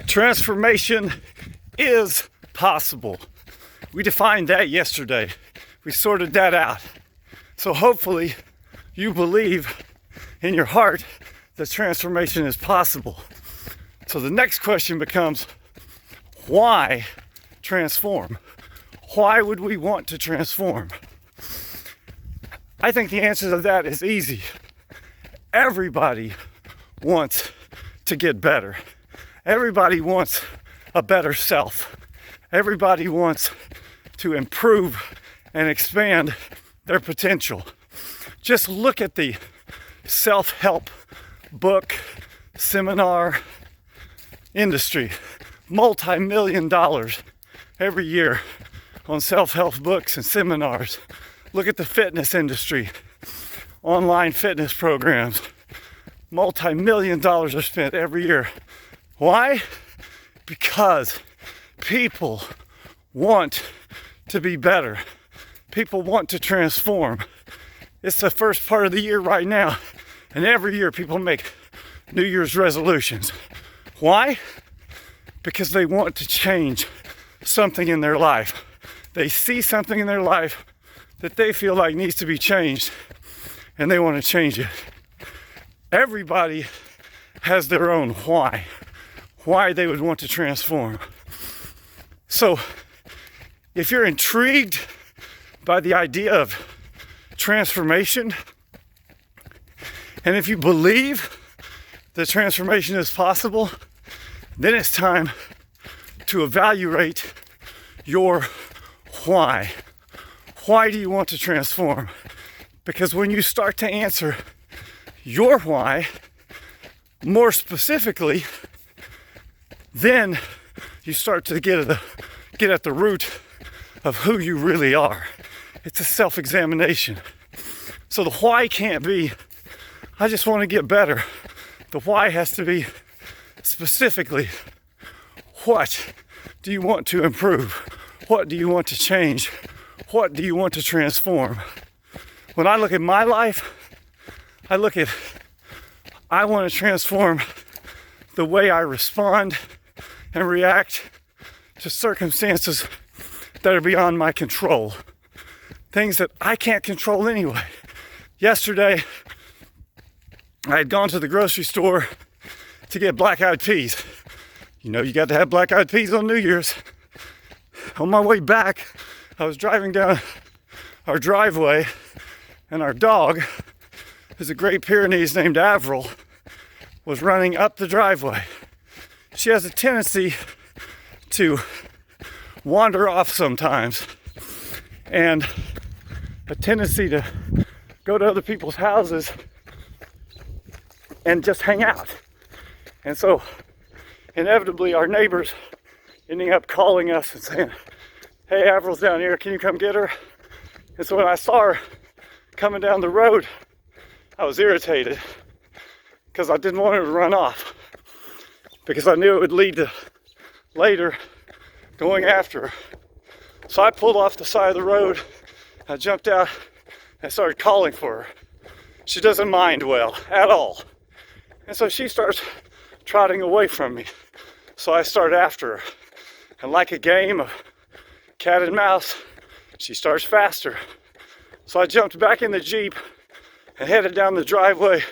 Transformation is possible. We defined that yesterday. We sorted that out. So hopefully you believe in your heart that transformation is possible. So the next question becomes, why transform? Why would we want to transform? I think the answer to that is easy. Everybody wants to get better. Everybody wants a better self. Everybody wants to improve and expand their potential. Just look at the self-help book, seminar industry. Multi-million dollars every year on self-help books and seminars. Look at the fitness industry, online fitness programs. Multi-million dollars are spent every year. Why? Because people want to be better. People want to transform. It's the first part of the year right now, and every year people make New Year's resolutions. Why? Because they want to change something in their life. They see something in their life that they feel like needs to be changed, and they want to change it. Everybody has their own why they would want to transform. So if you're intrigued by the idea of transformation, and if you believe that transformation is possible, then it's time to evaluate your why. Why do you want to transform? Because when you start to answer your why more specifically, then you start to get at the root of who you really are. It's a self-examination. So the why can't be, I just want to get better. The why has to be specifically, what do you want to improve? What do you want to change? What do you want to transform? When I look at my life, I want to transform the way I respond and react to circumstances that are beyond my control. Things that I can't control anyway. Yesterday, I had gone to the grocery store to get black-eyed peas. You know, you got to have black-eyed peas on New Year's. On my way back, I was driving down our driveway, and our dog, who's a Great Pyrenees named Avril, was running up the driveway. She has a tendency to wander off sometimes, and a tendency to go to other people's houses and just hang out. And so inevitably our neighbors ending up calling us and saying, "Hey, Avril's down here, can you come get her?" And so when I saw her coming down the road, I was irritated because I didn't want her to run off, because I knew it would lead to later going after her. So I pulled off the side of the road, I jumped out and started calling for her. She doesn't mind well at all. And so she starts trotting away from me. So I start after her. And like a game of cat and mouse, she starts faster. So I jumped back in the Jeep and headed down the driveway.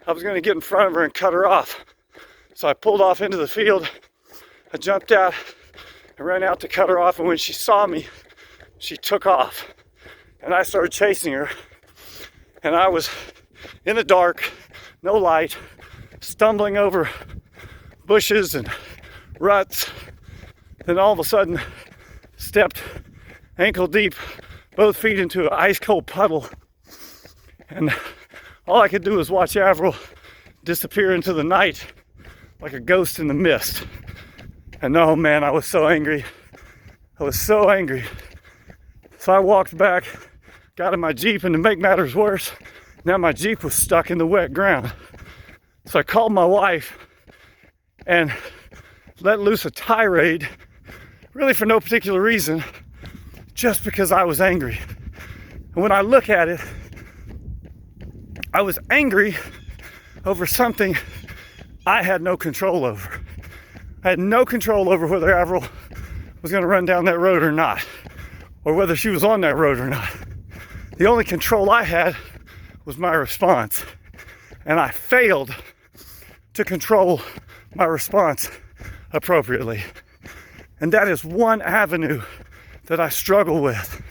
I was going to get in front of her and cut her off. So I pulled off into the field. I jumped out and ran out to cut her off. And when she saw me, she took off. And I started chasing her. And I was in the dark, no light, stumbling over bushes and ruts. Then all of a sudden, stepped ankle deep, both feet into an ice cold puddle. And all I could do was watch Avril disappear into the night like a ghost in the mist. And oh man, I was so angry. I was so angry. So I walked back, got in my Jeep, and to make matters worse, now my Jeep was stuck in the wet ground. So I called my wife and let loose a tirade, really for no particular reason, just because I was angry. And when I look at it, I was angry over something I had no control over. I had no control over whether Avril was going to run down that road or not, or whether she was on that road or not. The only control I had was my response, and I failed to control my response appropriately. And that is one avenue that I struggle with,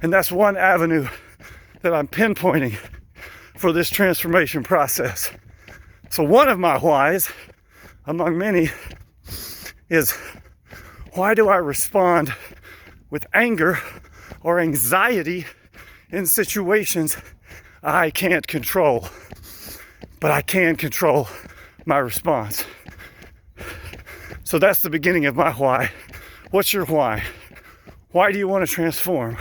and that's one avenue that I'm pinpointing for this transformation process. So one of my whys, among many, is why do I respond with anger or anxiety in situations I can't control? But I can control my response. So that's the beginning of my why. What's your why? Why do you want to transform?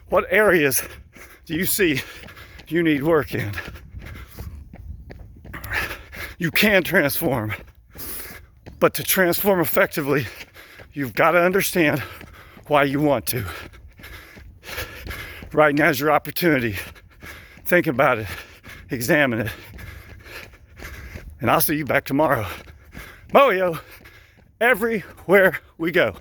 What areas do you see you need work in? You can transform, but to transform effectively, you've got to understand why you want to. Right now is your opportunity. Think about it, examine it, and I'll see you back tomorrow. Moyo, everywhere we go.